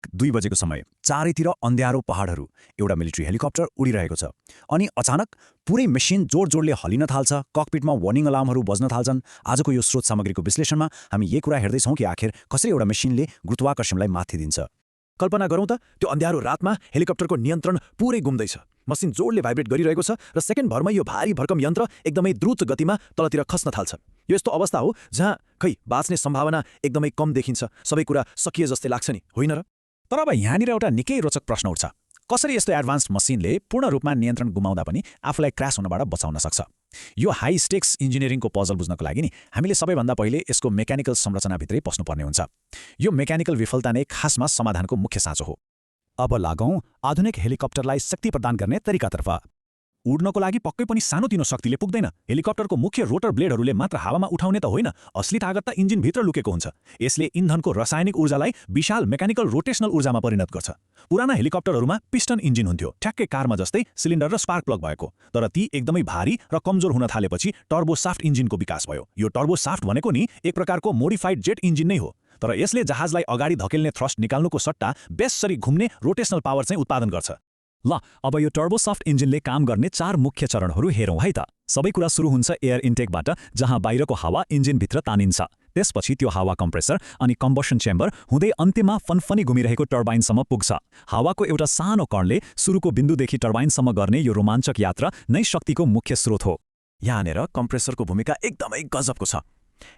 ठिक 2 बजेको समय चारैतिर अँध्यारो पहाडहरू, एउटा मिलिट्री हेलिकप्टर उडिरहेको छ। अनि अचानक पुरै मेसिन जोड-जोडले हल्लिन थाल्छ, ककपिटमा वार्निङ अलार्महरू बज्न थाल्छन्। आजको यो स्रोत सामग्रीको विश्लेषणमा हामी यही कुरा हेर्दैछौँ कि आखिर कसरी एउटा मेसिनले गुरुत्वाकर्षणलाई माथि दिन्छ। कल्पना गरौँ त, त्यो अँध्यारो रातमा हेलिकप्टरको नियन्त्रण पुरै गुम्दैछ। मसिन जोडले भाइब्रेट गरिरहेको छ र सेकेन्डभरमै यो भारी भरकम यन्त्र एकदमै द्रुत गतिमा तलतिर खस्न थाल्छ। यो यस्तो अवस्था हो जहाँ बाँच्ने सम्भावना एकदमै कम देखिन्छ। सबै कुरा सकिए जस्तै लाग्छ नि, होइन र? तर अब यहाँनिर एउटा निकै रोचक प्रश्न उठ्छ। कसरी यस्तो एडभान्स्ड मसिनले पूर्ण रूपमा नियन्त्रण गुमाउँदा पनि आफूलाई क्रास हुनबाट बचाउन सक्छ? यो हाई स्टेक्स इन्जिनियरिङको पजल बुझ्नको लागि नि हामीले सबैभन्दा पहिले यसको मेकानिकल संरचनाभित्रै पस्नुपर्ने हुन्छ। यो मेकानिकल विफलता नै खासमा समाधानको मुख्य साँचो हो। अब लागौँ आधुनिक हेलिकप्टरलाई शक्ति प्रदान गर्ने तरिकातर्फ। उड्नको लागि पक्कै पनि सानोतिनो शक्तिले पुग्दैन। हेलिकप्टरको मुख्य रोटर ब्लेडहरूले मात्र हावामा उठाउने त होइन, असली तागत त इन्जिनभित्र लुकेको हुन्छ। यसले इन्धनको रासायनिक ऊर्जालाई विशाल मेकानिकल रोटेशनल ऊर्जामा परिणत गर्छ। पुराना हेलिकप्टरहरूमा पिस्टन इन्जिन हुन्थ्यो, ठ्याक्कै कारमा जस्तै सिलिन्डर र स्पार्क प्लग भएको। तर ती एकदमै भारी र कमजोर हुन थालेपछि टर्बोसाफ्ट इन्जिनको विकास भयो। यो टर्बोसाफ्ट भनेको नि एक प्रकारको मोडिफाइड जेट इन्जिन नै हो। तर यसले जहाजलाई अगाडि धकेल्ने थ्रस्ट निकाल्नुको सट्टा बेसरी घुम्ने रोटेशनल पावर चाहिँ उत्पादन गर्छ। ल, अब यो टर्बोसाफ्ट इन्जिनले काम गर्ने 4 मुख्य चरणहरू हेरौँ है त। सबै कुरा सुरु हुन्छ एयर इन्टेकबाट, जहाँ बाहिरको हावा इन्जिनभित्र तानिन्छ। त्यसपछि त्यो हावा कम्प्रेसर अनि कम्बसन चेम्बर हुँदै अन्त्यमा फनफनी घुमिरहेको टर्बाइनसम्म पुग्छ। हावाको एउटा सानो कणले सुरुको बिन्दुदेखि टर्बाइनसम्म गर्ने यो रोमाञ्चक यात्रा नै शक्तिको मुख्य स्रोत हो। यहाँनिर कम्प्रेसरको भूमिका एकदमै गजबको छ।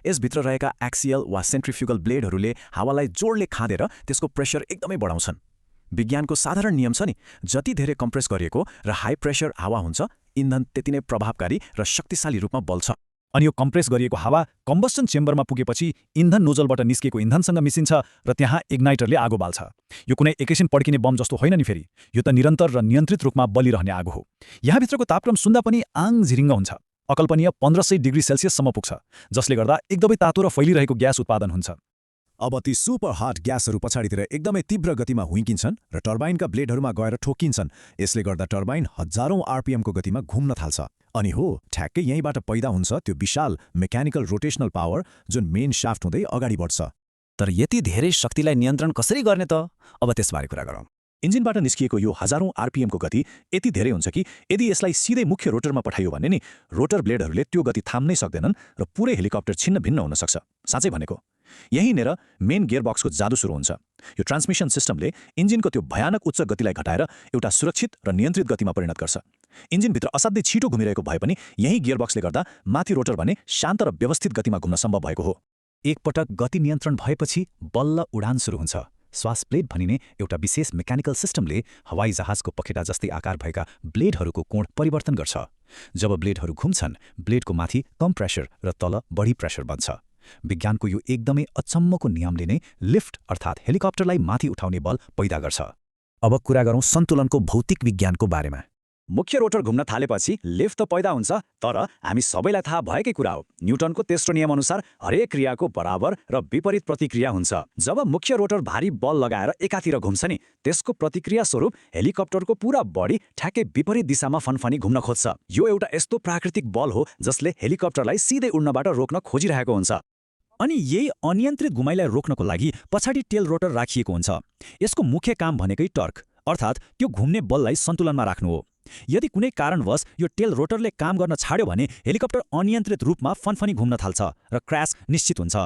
यसभित्र रहेका एक्सियल वा सेन्ट्रिफ्युगल ब्लेडहरूले हावालाई जोडले खाँदेर त्यसको प्रेसर एकदमै बढाउँछन्। विज्ञानको साधारण नियम छ नि, जति धेरै कम्प्रेस गरिएको र हाई प्रेसर हावा हुन्छ, इन्धन त्यति नै प्रभावकारी र शक्तिशाली रूपमा बल्छ। अनि यो कम्प्रेस गरिएको हावा कम्बसन चेम्बरमा पुगेपछि इन्धन नोजलबाट निस्केको इन्धनसँग मिसिन्छ र त्यहाँ इग्नाइटरले आगो बाल्छ। यो कुनै एकैछिन पड्किने बम जस्तो होइन नि फेरि, यो त निरन्तर र नियन्त्रित रूपमा बलिरहने आगो हो। यहाँभित्रको तापक्रम सुन्दा पनि आङ झिरिङ्ग हुन्छ। अकल्पनीय 1500 डिग्री सेल्सियससम्म पुग्छ, जसले गर्दा एकदमै तातो र फैलिरहेको ग्यास उत्पादन हुन्छ। अब ती सुपर हट ग्यासहरू पछाडितिर एकदमै तीव्र गतिमा हुइकिन्छन् र टर्बाइनका ब्लेडहरूमा गएर ठोकिन्छन्। यसले गर्दा टर्बाइन हजारौं आरपीएमको गतिमा घुम्न थाल्छ। अनि हो, ठ्याक्कै यहीँबाट पैदा हुन्छ त्यो विशाल मेकानिकल रोटेशनल पावर जुन मेन शाफ्ट हुँदै अगाडि बढ्छ। तर यति धेरै शक्तिलाई नियन्त्रण कसरी गर्ने त? अब त्यसबारे कुरा गरौँ। इन्जिनबाट निस्किएको यो हजारौं आरपीएमको गति यति धेरै हुन्छ कि यदि यसलाई सिधै मुख्य रोटरमा पठाइयो भने नि रोटर ब्लेडहरूले त्यो गति थाम्नै सक्दैनन् र पुरै हेलिकप्टर छिन्न भिन्न हुन सक्छ। साँच्चै भनेको, यहीँनिर मेन गियरबक्सको जादु सुरु हुन्छ। यो ट्रान्समिसन सिस्टमले इन्जिनको त्यो भयानक उच्च गतिलाई घटाएर एउटा सुरक्षित र नियन्त्रित गतिमा परिणत गर्छ। इन्जिनभित्र असाध्यै छिटो घुमिरहेको भए पनि यही गियरबक्सले गर्दा माथि रोटर भने शान्त र व्यवस्थित गतिमा घुम्न सम्भव भएको हो। एकपटक गति नियन्त्रण भएपछि बल्ल उडान सुरु हुन्छ। श्वास प्लेट भनिने एउटा विशेष मेकानिकल सिस्टमले हवाई जहाजको पखेटा जस्तै आकार भएका ब्लेडहरूको कोण परिवर्तन गर्छ। जब ब्लेडहरू घुम्छन्, ब्लेडको माथि कम प्रेसर र तल बढी प्रेसर बन्छ। विज्ञानको यो एकदमै अचम्मको नियमले नै लिफ्ट अर्थात् हेलिकप्टरलाई माथि उठाउने बल पैदा गर्छ। अब कुरा गरौँ सन्तुलनको भौतिक विज्ञानको बारेमा। मुख्य रोटर घुम्न थालेपछि लिफ्ट त पैदा हुन्छ, तर हामी सबैलाई थाहा भएकै कुरा हो, न्युटनको तेस्रो नियम अनुसार हरेक क्रियाको बराबर र विपरीत प्रतिक्रिया हुन्छ। जब मुख्य रोटर भारी बल लगाएर एकातिर घुम्छ नि, त्यसको प्रतिक्रिया स्वरूप हेलिकप्टरको पूरा बडी ठ्याक्कै विपरीत दिशामा फनफनी घुम्न खोज्छ। यो एउटा यस्तो प्राकृतिक बल हो जसले हेलिकप्टरलाई सिधै उड्नबाट रोक्न खोजिरहेको हुन्छ। अनि यही अनियन्त्रित घुमाइलाई रोक्नको लागि पछाडि टेल रोटर राखिएको हुन्छ। यसको मुख्य काम भनेकै टर्क अर्थात् त्यो घुम्ने बललाई सन्तुलनमा राख्नु हो। यदि कुनै कारणवश यो टेल रोटरले काम गर्न छाड्यो भने हेलिकप्टर अनियन्त्रित रूपमा फनफनी घुम्न थाल्छ र क्र्यास निश्चित हुन्छ।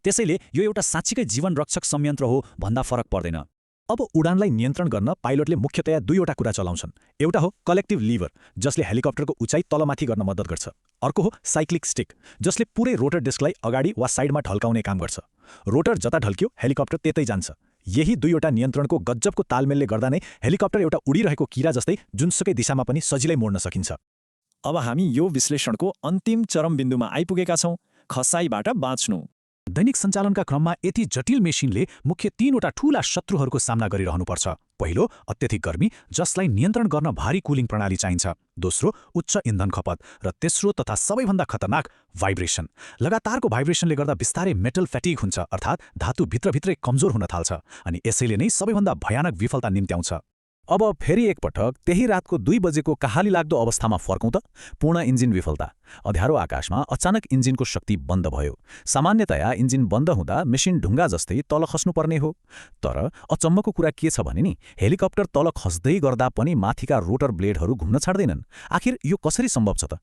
त्यसैले यो एउटा साँच्चीकै जीवन रक्षक संयन्त्र हो भन्दा फरक पर्दैन। अब उडानलाई नियन्त्रण गर्न पाइलटले मुख्यतया दुईवटा कुरा चलाउँछन्। एउटा हो कलेक्टिभ लिभर, जसले हेलिकप्टरको उचाइ तलमाथि गर्न मद्दत गर्छ। अर्को हो साइक्लिक स्टिक, जसले पुरै रोटर डिस्कलाई अगाडि वा साइडमा ढल्काउने काम गर्छ। रोटर जता ढल्कियो हेलिकप्टर त्यतै जान्छ। यही दुईवटा नियन्त्रणको गजबको तालमेलले गर्दा नै हेलिकप्टर एउटा उडिरहेको किरा जस्तै जुनसुकै दिशामा पनि सजिलै मोड्न सकिन्छ। अब हामी यो विश्लेषणको अन्तिम चरम बिन्दुमा आइपुगेका छौँ, खसाइबाट बाँच्नु। दैनिक सञ्चालनका क्रममा यति जटिल मेसिनले मुख्य 3वटा ठूला शत्रुहरूको सामना गरिरहनुपर्छ। पहिलो, अत्यधिक गर्मी, जसलाई नियन्त्रण गर्न भारी कुलिङ प्रणाली चाहिन्छ। दोस्रो, उच्च इन्धन खपत, र तेस्रो तथा सबैभन्दा खतरनाक, भाइब्रेसन। लगातारको भाइब्रेसनले गर्दा बिस्तारै मेटल फ्याटिग हुन्छ, अर्थात् धातु भित्रभित्रै कमजोर हुन थाल्छ, अनि यसैले नै सबैभन्दा भयानक विफलता निम्त्याउँछ। अब फेरि एकपटक त्यही रातको 2 बजेको कहाली लाग्दो अवस्थामा फर्कौं त। पूर्ण इन्जिन विफलता। अँध्यारो आकाशमा अचानक इन्जिनको शक्ति बन्द भयो। सामान्यतया इन्जिन बन्द हुँदा मेसिन ढुङ्गा जस्तै तल खस्नुपर्ने हो। तर अचम्मको कुरा के छ भने नि, हेलिकप्टर तल खस्दै गर्दा पनि माथिका रोटर ब्लेडहरू घुम्न छाड्दैनन्। आखिर यो कसरी सम्भव छ त?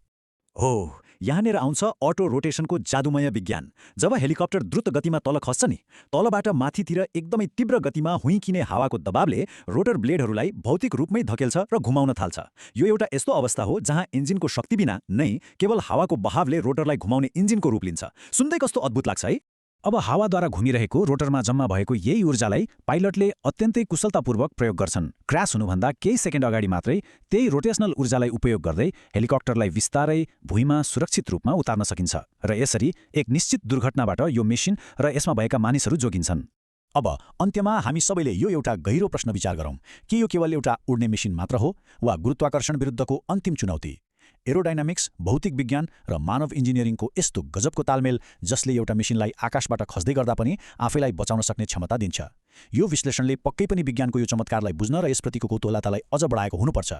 हो, यहाँनिर आउँछ अटो रोटेसनको जादुमय विज्ञान। जब हेलिकप्टर द्रुत गतिमा तल खस्छ नि, तलबाट माथितिर एकदमै तीव्र गतिमा हुइकिने हावाको दबावले रोटर ब्लेडहरूलाई भौतिक रूपमै धकेल्छ र घुमाउन थाल्छ। यो एउटा यस्तो अवस्था हो जहाँ इन्जिनको शक्ति बिना नै केवल हावाको बहावले रोटरलाई घुमाउने इन्जिनको रूप लिन्छ। सुन्दै कस्तो अद्भुत लाग्छ है? अब हावाद्वारा घुमिरहेको रोटरमा जम्मा भएको यही ऊर्जालाई पाइलटले अत्यन्तै कुशलतापूर्वक प्रयोग गर्छन्। क्र्यास हुनुभन्दा केही सेकेन्ड अगाडि मात्रै त्यही रोटेशनल ऊर्जालाई उपयोग गर्दै हेलिकप्टरलाई विस्तारै भुइँमा सुरक्षित रूपमा उतार्न सकिन्छ र यसरी एक निश्चित दुर्घटनाबाट यो मेसिन र यसमा भएका मानिसहरू जोगिन्छन्। अब अन्त्यमा हामी सबैले यो एउटा गहिरो प्रश्न विचार गरौँ कि यो केवल एउटा उड्ने मेसिन मात्र हो वा गुरुत्वाकर्षण विरुद्धको अन्तिम चुनौती? एरोडाइनामिक्स, भौतिक विज्ञान र मानव इन्जिनियरिङको यस्तो गजबको तालमेल जसले एउटा मेसिनलाई आकाशबाट खस्दै गर्दा पनि आफैलाई बचाउन सक्ने क्षमता दिन्छ। यो विश्लेषणले पक्कै पनि विज्ञानको यो चमत्कारलाई बुझ्न र यसप्रतिको कौतूहलतालाई अझ बढाएको हुनुपर्छ।